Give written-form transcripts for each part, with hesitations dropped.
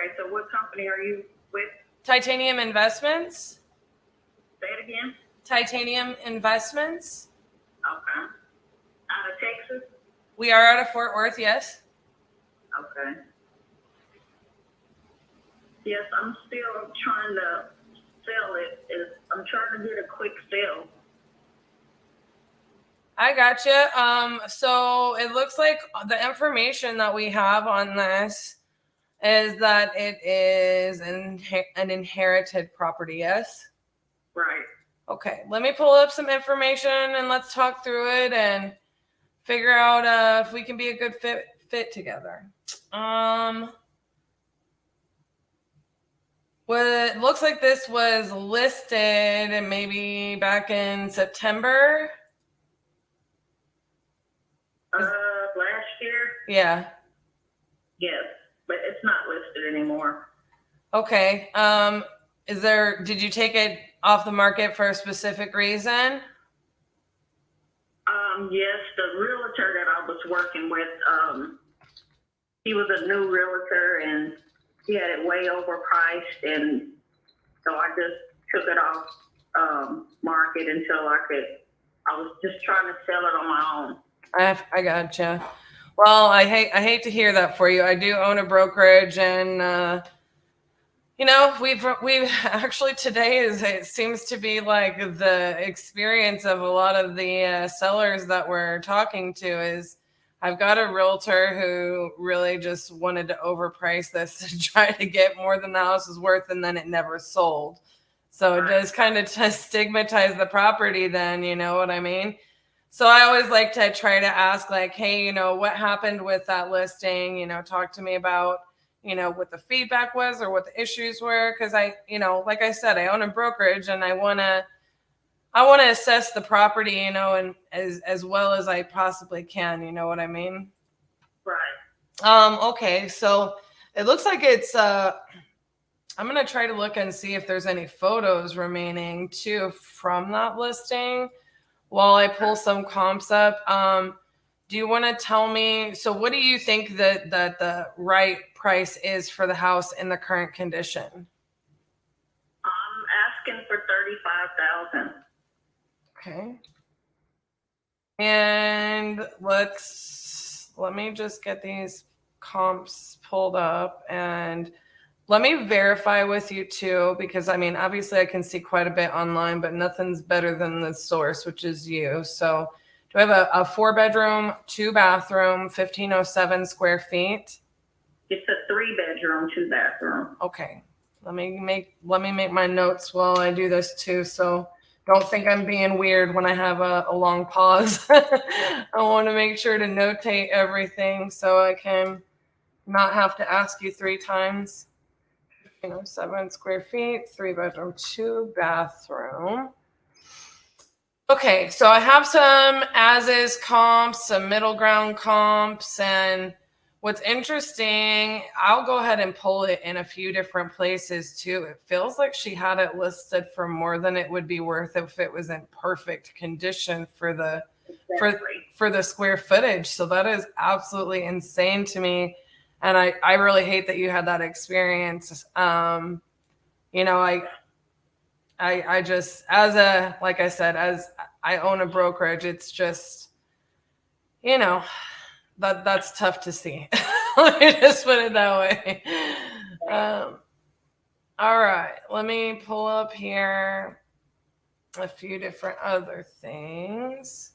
Okay, so what company are you with? Titanium Investments. Say it again. Titanium Investments. Okay. Out of Texas? We are out of Fort Worth, yes. Okay. Yes, I'm still trying to sell it. I'm trying to get a quick sale. I gotcha. So it looks like the information that we have on this is that it is an inherited property, yes? Right. Okay, let me pull up some information and let's talk through it and figure out if we can be a good fit together. Well, it looks like this was listed maybe back in September. Last year? Yeah. Yes, but it's not listed anymore. Okay. Did you take it off the market for a specific reason? Yes, the realtor that I was working with, he was a new realtor and he had it way overpriced, and so I just took it off market until I was just trying to sell it on my own. I gotcha. Well, I hate to hear that for you. I do own a brokerage, and we've actually it seems to be like the experience of a lot of the sellers that we're talking to is I've got a realtor who really just wanted to overprice this to try to get more than the house is worth, and then it never sold. So it does kind of stigmatize the property then, you know what I mean? So I always like to try to ask like, hey, what happened with that listing? Talk to me about, what the feedback was or what the issues were. Cause like I said, I own a brokerage and I want to assess the property, and as well as I possibly can, you know what I mean? Right. Okay. So it looks like it's, I'm going to try to look and see if there's any photos remaining too from that listing while I pull some comps up. Do you want to tell me, so what do you think that the right price is for the house in the current condition? I'm asking for $35,000. Okay. And let me just get these comps pulled up and let me verify with you too, because obviously I can see quite a bit online, but nothing's better than the source, which is you. So do I have a 4-bedroom, 2-bathroom, 1,507 square feet? It's a 3-bedroom, 2-bathroom. Okay. Let me make my notes while I do this too. So don't think I'm being weird when I have a long pause. I want to make sure to notate everything so I can not have to ask you 3 times. 7 square feet, 3-bedroom, 2-bathroom. Okay, so I have some as-is comps, some middle ground comps, and what's interesting, I'll go ahead and pull it in a few different places too. It feels like she had it listed for more than it would be worth if it was in perfect condition for the for the square footage. So that is absolutely insane to me. And I really hate that you had that experience. I just, like I said, as I own a brokerage, it's just, that's tough to see. Let me just put it that way. All right, let me pull up here a few different other things.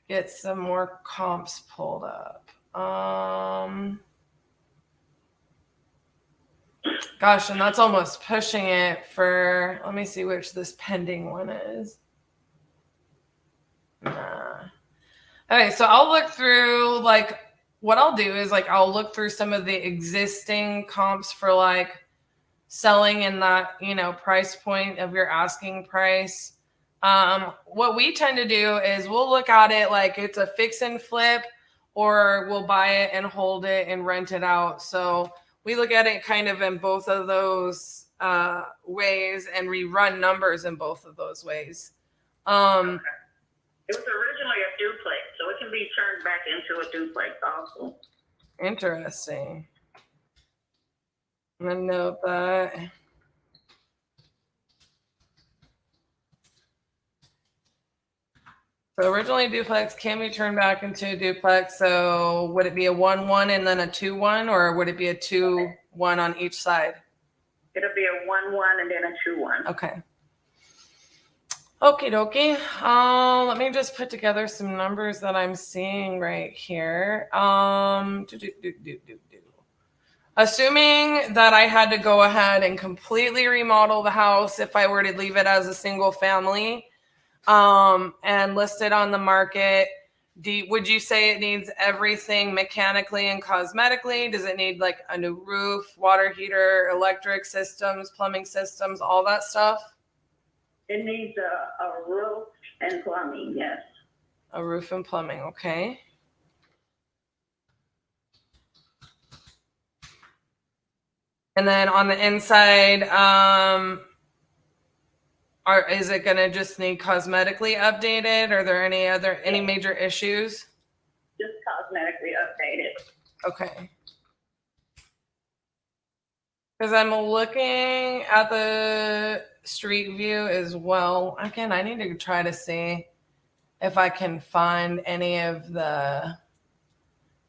Get some more comps pulled up. Gosh, and that's almost pushing it for, let me see which this pending one is. Okay, so I'll look through, what I'll do is I'll look through some of the existing comps for selling in that, price point of your asking price. What we tend to do is we'll look at it like it's a fix and flip, or we'll buy it and hold it and rent it out. So we look at it kind of in both of those ways, and we run numbers in both of those ways. Okay. It was originally a duplex, so it can be turned back into a duplex also. Interesting. I'm gonna note that. So originally duplex can be turned back into a duplex. So would it be a 1-1 and then a 2-1, or would it be a 2-1 on each side? It'll be a 1-1 and then a 2-1. Okay. Okie dokie. Let me just put together some numbers that I'm seeing right here. Assuming that I had to go ahead and completely remodel the house if I were to leave it as a single family, and list it on the market, would you say it needs everything mechanically and cosmetically? Does it need like a new roof, water heater, electric systems, plumbing systems, all that stuff? It needs a roof and plumbing, yes. A roof and plumbing, okay. And then on the inside, is it gonna just need cosmetically updated? Are there any major issues? Just cosmetically updated. Okay. Because I'm looking at the street view as well. Again, I need to try to see if I can find any of the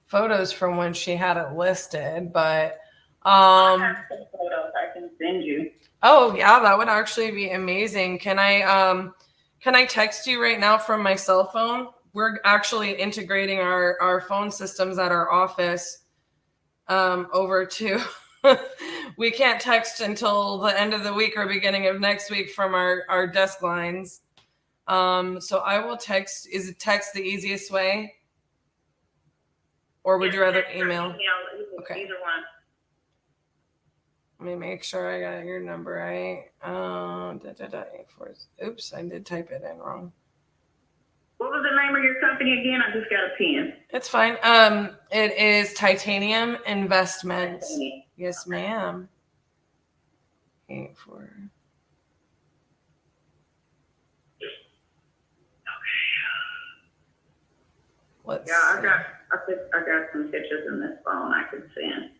photos from when she had it listed. But I have some photos I can send you. oh yeah, that would actually be amazing. Can I text you right now from my cell phone? We're actually integrating our phone systems at our office over to we can't text until the end of the week or beginning of next week from our desk lines. So I will text. Is it text the easiest way? Or would you rather email? Okay. Either one. Let me make sure I got your number right. Oops, I did type it in wrong. What was the name of your company again? I just got a pen. It's fine. It is Titanium Investments. Titanium. Yes, ma'am. 84. Let's Yeah, I got some pictures in this phone I could send.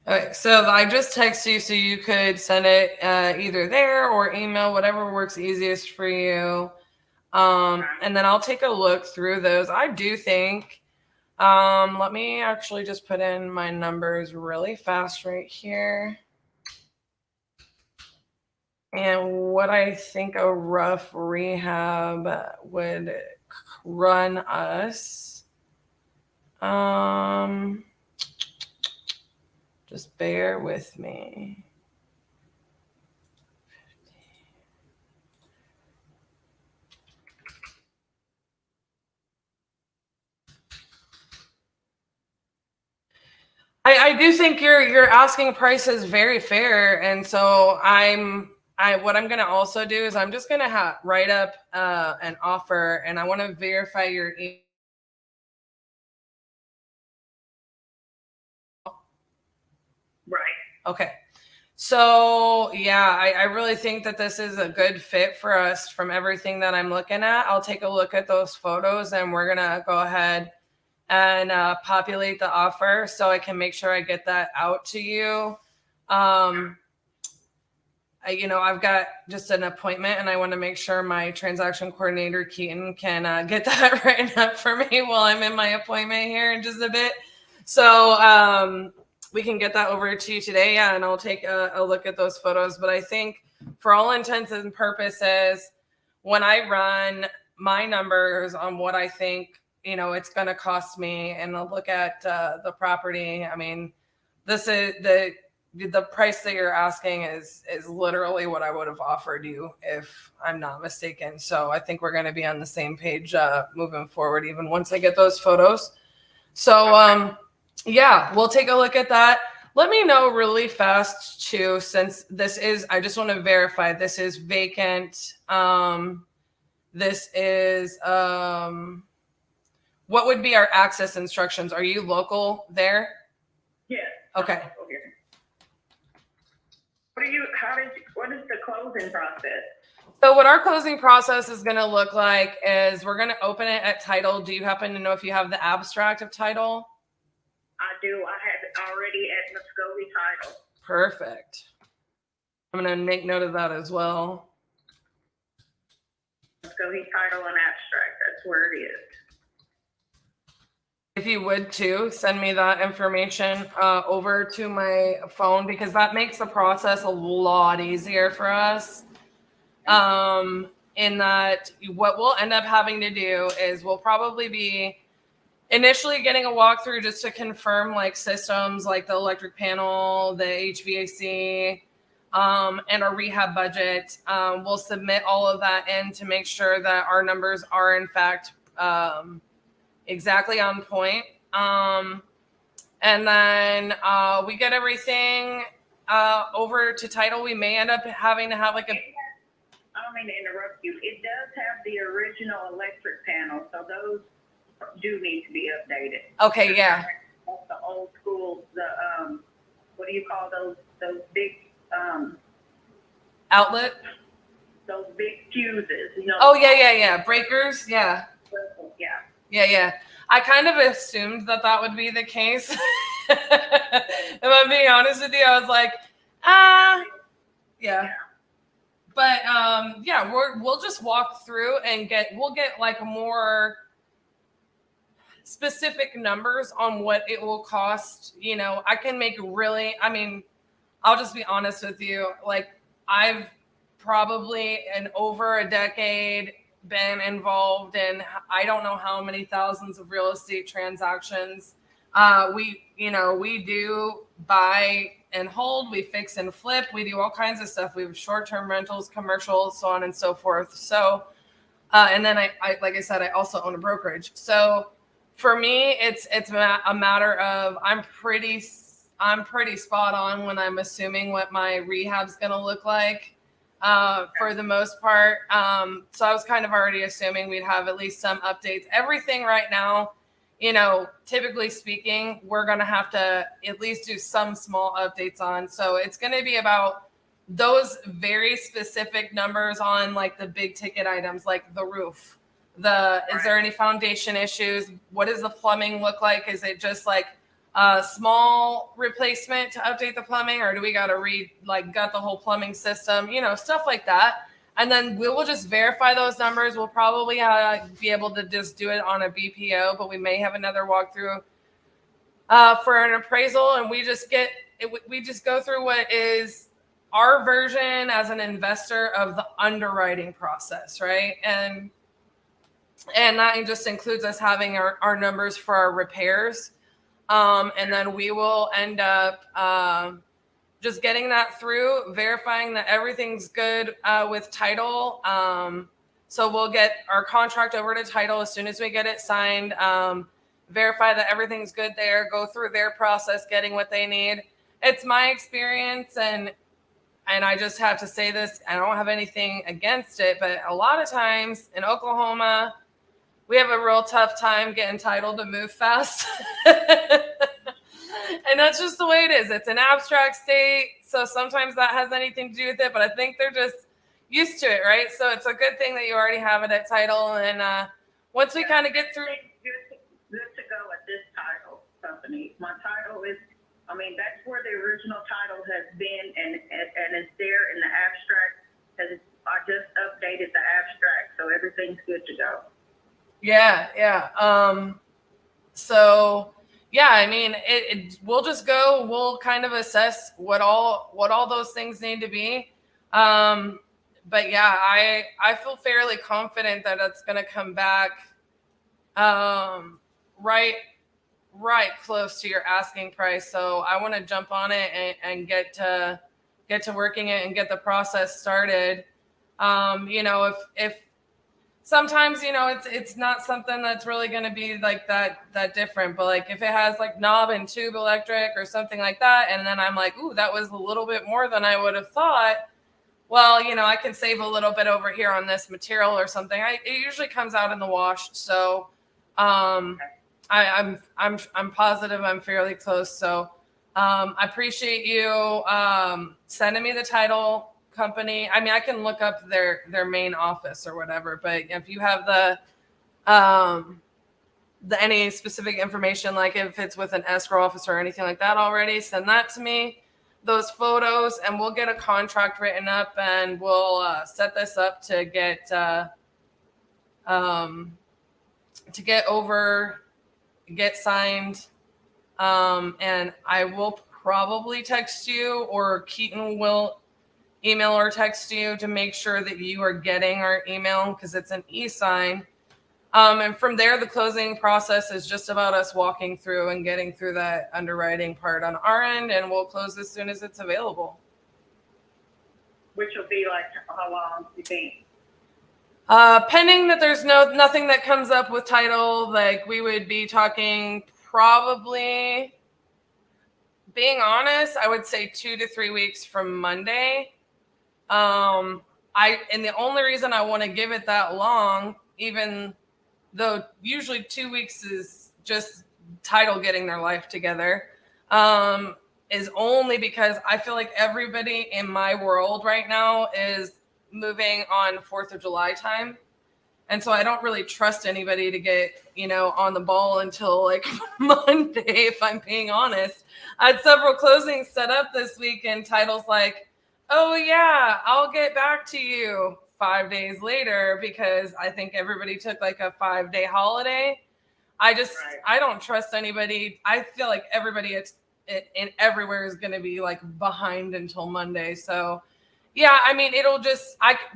Okay, so I just text you so you could send it either there or email, whatever works easiest for you. And then I'll take a look through those. I do think, let me actually just put in my numbers really fast right here. And what I think a rough rehab would run us. Just bear with me. I do think your asking price is very fair, and so what I'm gonna also do is I'm just gonna write up an offer, and I want to verify your email. Right. Okay. So yeah, I really think that this is a good fit for us from everything that I'm looking at. I'll take a look at those photos and we're gonna go ahead and populate the offer so I can make sure I get that out to you. I've got just an appointment and I want to make sure my transaction coordinator, Keaton, can get that written up for me while I'm in my appointment here in just a bit. So we can get that over to you today. Yeah, and I'll take a look at those photos. But I think for all intents and purposes, when I run my numbers on what I think, it's going to cost me and I'll look at the property. I mean, this is the price that you're asking is literally what I would have offered you if I'm not mistaken. So I think we're going to be on the same page moving forward, even once I get those photos. So yeah, we'll take a look at that. Let me know really fast too, since I just want to verify this is vacant. This is, what would be our access instructions? Are you local there? Yeah. Okay. What is the closing process? So what our closing process is going to look like is we're going to open it at title. Do you happen to know if you have the abstract of title? I do. I had it already at Muscovy Title. Perfect. I'm going to make note of that as well. Muscovy Title and abstract. That's where it is. If you would too, send me that information over to my phone, because that makes the process a lot easier for us. In that what we'll end up having to do is we'll probably be initially getting a walkthrough just to confirm like systems like the electric panel, the HVAC, and our rehab budget. We'll submit all of that in to make sure that our numbers are in fact exactly on point. And then we get everything over to title. We may end up having to have like a... I don't mean to interrupt you. It does have the original electric panel, so those do need to be updated. Okay, yeah. That's the old school, what do you call those big Outlet? Those big fuses, you know? Oh, yeah. Breakers, yeah. Yeah. Yeah. I kind of assumed that would be the case. If I'm being honest with you, I was like, yeah. But yeah, we'll just walk through and we'll get like more specific numbers on what it will cost. You know, I can make I'll just be honest with you. Like, I've probably in over a decade been involved in I don't know how many thousands of real estate transactions. We do buy and hold, we fix and flip, we do all kinds of stuff. We have short-term rentals, commercials, so on and so forth. So and then I like I said, I also own a brokerage. So for me, it's a matter of I'm pretty spot on when I'm assuming what my rehab's going to look like for the most part. So I was kind of already assuming we'd have at least some updates. Everything right now, you know, typically speaking, we're going to have to at least do some small updates on. So it's going to be about those very specific numbers on like the big ticket items, like the roof. Is there any foundation issues? What does the plumbing look like? Is it just like a small replacement to update the plumbing, or do we got to gut the whole plumbing system? You know, stuff like that. And then we will just verify those numbers. We'll probably be able to just do it on a BPO, but we may have another walkthrough for an appraisal, and we just go through what is our version as an investor of the underwriting process, right? And that just includes us having our numbers for our repairs. And then we will end up just getting that through, verifying that everything's good with title. So we'll get our contract over to title as soon as we get it signed, verify that everything's good there, go through their process, getting what they need. It's my experience, and I just have to say this, I don't have anything against it, but a lot of times in Oklahoma, we have a real tough time getting title to move fast. And that's just the way it is. It's an abstract state, so sometimes that has anything to do with it, but I think they're just used to it, right? So it's a good thing that you already have it at title, and once we kind of get through... Good to go at this title company. My title is, that's where the original title has been, and it's there in the abstract. I just updated the abstract, so everything's good to go. Yeah. So yeah, we'll just go, we'll kind of assess what all those things need to be. But yeah, I feel fairly confident that it's going to come back, right close to your asking price. So I want to jump on it and get to working it and get the process started. If sometimes, it's not something that's really going to be like that different, but like if it has like knob and tube electric or something like that, and then I'm like, ooh, that was a little bit more than I would have thought. Well, I can save a little bit over here on this material or something. It usually comes out in the wash. So, I'm positive I'm fairly close. So, I appreciate you, sending me the title. company, I mean, I can look up their main office or whatever, but if you have the any specific information, like if it's with an escrow office or anything like that already, send that to me, those photos, and we'll get a contract written up, and we'll set this up to get get signed. And I will probably text you, or Keaton will email or text you to make sure that you are getting our email, because it's an e-sign. And from there, the closing process is just about us walking through and getting through that underwriting part on our end, and we'll close as soon as it's available. Which will be like, how long do you think? Pending that there's nothing that comes up with title, like we would be talking probably, being honest, I would say 2 to 3 weeks from Monday. And the only reason I want to give it that long, even though usually 2 weeks is just title getting their life together, is only because I feel like everybody in my world right now is moving on 4th of July time. And so I don't really trust anybody to get, on the ball until like Monday, if I'm being honest. I had several closings set up this week, and title's like, oh yeah, I'll get back to you 5 days later, because I think everybody took like a 5-day holiday. I don't trust anybody. I feel like everybody in everywhere is going to be like behind until Monday. So yeah, I mean,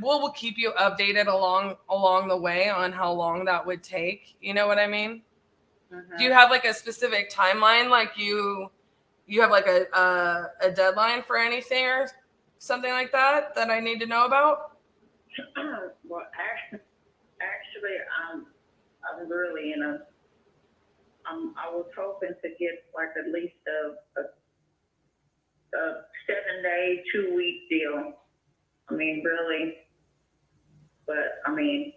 we'll keep you updated along the way on how long that would take. You know what I mean? Mm-hmm. Do you have like a specific timeline? Like you have like a deadline for anything or something like that I need to know about? Well, actually, I'm really I was hoping to get like at least a 7-day, 2-week deal. I mean, really, but I mean,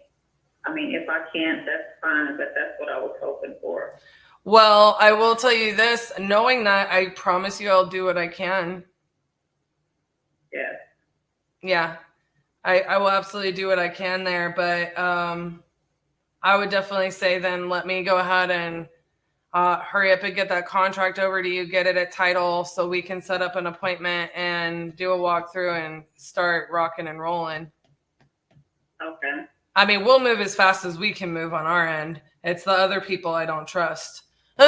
if I can't, that's fine, but that's what I was hoping for. Well, I will tell you this, knowing that, I promise you I'll do what I can. Yeah. Yeah. I will absolutely do what I can there, but I would definitely say then let me go ahead and hurry up and get that contract over to you, get it at title, so we can set up an appointment and do a walkthrough and start rocking and rolling. Okay. I mean, we'll move as fast as we can move on our end. It's the other people I don't trust. You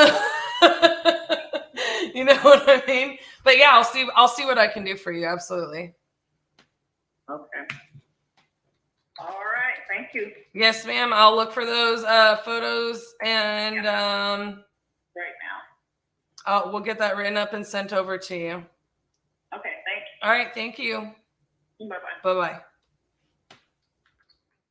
know what I mean? But yeah, I'll see what I can do for you. Absolutely. Okay. All right. Thank you. Yes, ma'am. I'll look for those photos, and right now. We'll get that written up and sent over to you. Okay. Thanks. All right. Thank you. Bye-bye. Bye-bye.